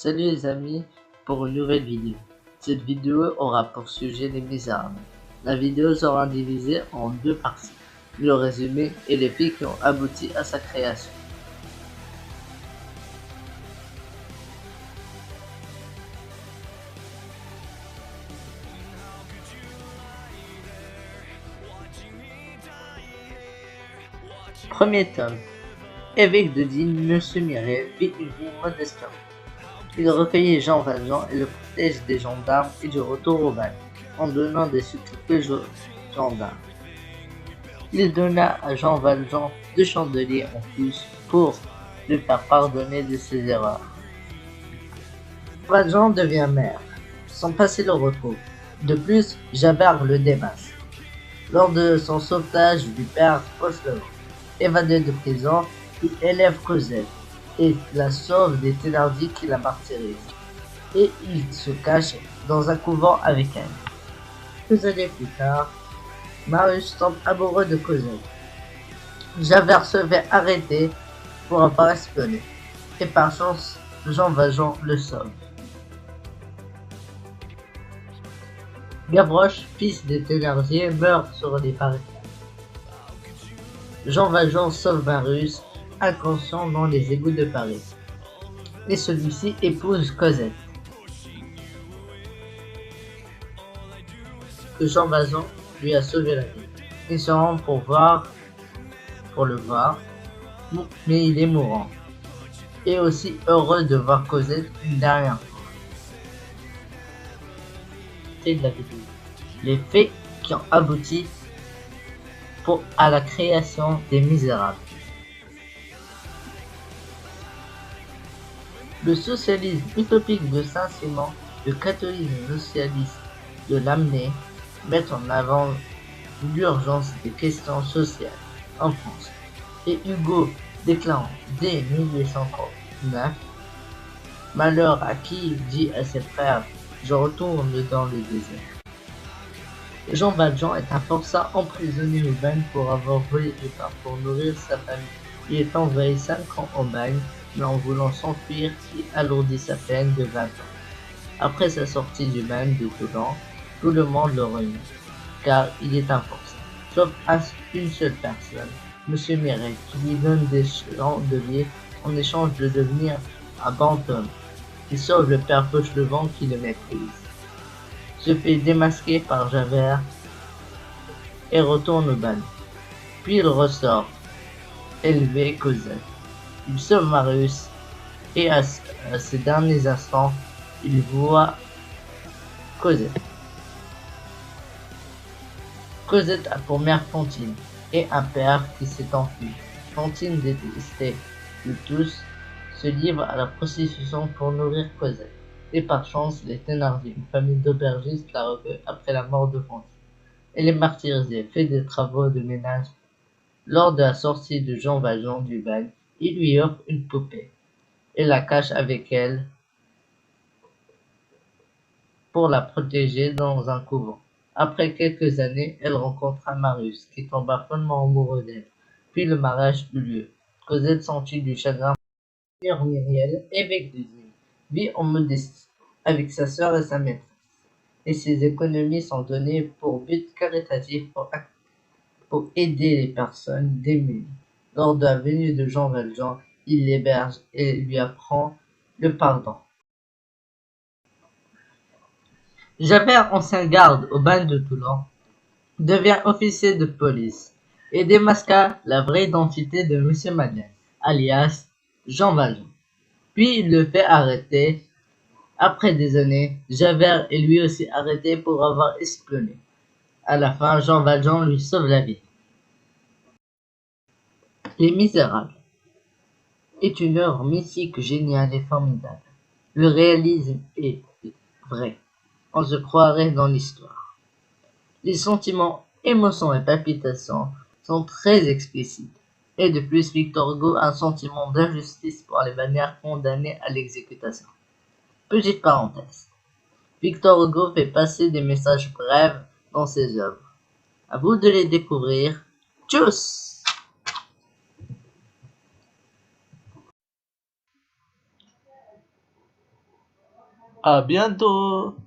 Salut les amis pour une nouvelle vidéo. Cette vidéo aura pour sujet Les Misérables. La vidéo sera divisée en deux parties, le résumé et les faits qui ont abouti à sa création. Premier tome. Évêque de Digne, Monsieur Miret vit une vie modestement. Il recueillit Jean Valjean et le protège des gendarmes et du retour au bagne, en donnant des sucres aux gendarmes. Il donna à Jean Valjean 2 chandeliers en plus pour lui faire pardonner de ses erreurs. Valjean devient maire. Son passé le retrouve. De plus, Javert le démasque. Lors de son sauvetage du père Fauchelevent, évadé de prison, il élève Cosette et la sauve des Thénardier qui la martyrisent. Et il se cache dans un couvent avec elle. Quelques années plus tard, Marius tombe amoureux de Cosette. Javert se fait arrêter pour avoir espionné. Et par chance, Jean Valjean le sauve. Gavroche, fils des Thénardier, meurt sur les barricades. Jean Valjean sauve Marius, inconscient dans les égouts de Paris. Et celui-ci épouse Cosette, que Jean Valjean lui a sauvé la vie. Il se rend pour le voir, mais il est mourant. Et aussi heureux de voir Cosette une dernière fois. C'est de la vidéo. Les faits qui ont abouti à la création des Misérables. Le socialisme utopique de Saint-Simon, le catholicisme socialiste de Lamennais mettent en avant l'urgence des questions sociales en France. Et Hugo déclare dès 1839 « Malheur à qui dit à ses frères, je retourne dans le désert ». Jean Valjean est un forçat emprisonné au bagne pour avoir volé du pain pour nourrir sa famille. Il est envoyé 5 ans au bagne, mais en voulant s'enfuir, il alourdit sa peine de 20 ans. Après sa sortie du bagne de Toulon, tout le monde le renie, car il est un forçat, sauf une seule personne, Monsieur Miret, qui lui donne des chandeliers en échange de devenir un bon homme. Il sauve le père Fauchelevent qui le méprise, se fait démasquer par Javert et retourne au bagne. Puis il ressort, élevé Cosette. Il sauve Marius et à ses derniers instants, il voit Cosette. Cosette a pour mère Fantine et un père qui s'est enfui. Fantine, détestée de tous, se livre à la prostitution pour nourrir Cosette. Et par chance, les Thénardier, une famille d'aubergistes, la recueille après la mort de Fantine. Elle est martyrisée, fait des travaux de ménage. Lors de la sortie de Jean Valjean du bagne, il lui offre une poupée et la cache avec elle pour la protéger dans un couvent. Après quelques années, elle rencontra Marius, qui tomba follement amoureux d'elle. Puis le mariage eut lieu. Cosette sentit du chagrin. Myriel, évêque de Digne, vit en modestie, avec sa sœur et sa maîtresse, et ses économies sont données pour but caritatif pour aider les personnes démunies. Lors de la venue de Jean Valjean, il l'héberge et lui apprend le pardon. Javert, ancien garde au bagne de Toulon, devient officier de police et démasqua la vraie identité de M. Madeleine, alias Jean Valjean. Puis il le fait arrêter. Après des années, Javert est lui aussi arrêté pour avoir espionné. À la fin, Jean Valjean lui sauve la vie. Les Misérables est une œuvre mystique, géniale et formidable. Le réalisme est vrai. On se croirait dans l'histoire. Les sentiments, émotions et palpitations sont très explicites. Et de plus, Victor Hugo a un sentiment d'injustice pour les manières condamnées à l'exécutation. Petite parenthèse. Victor Hugo fait passer des messages brefs dans ses œuvres. À vous de les découvrir. Tchuss! À bientôt!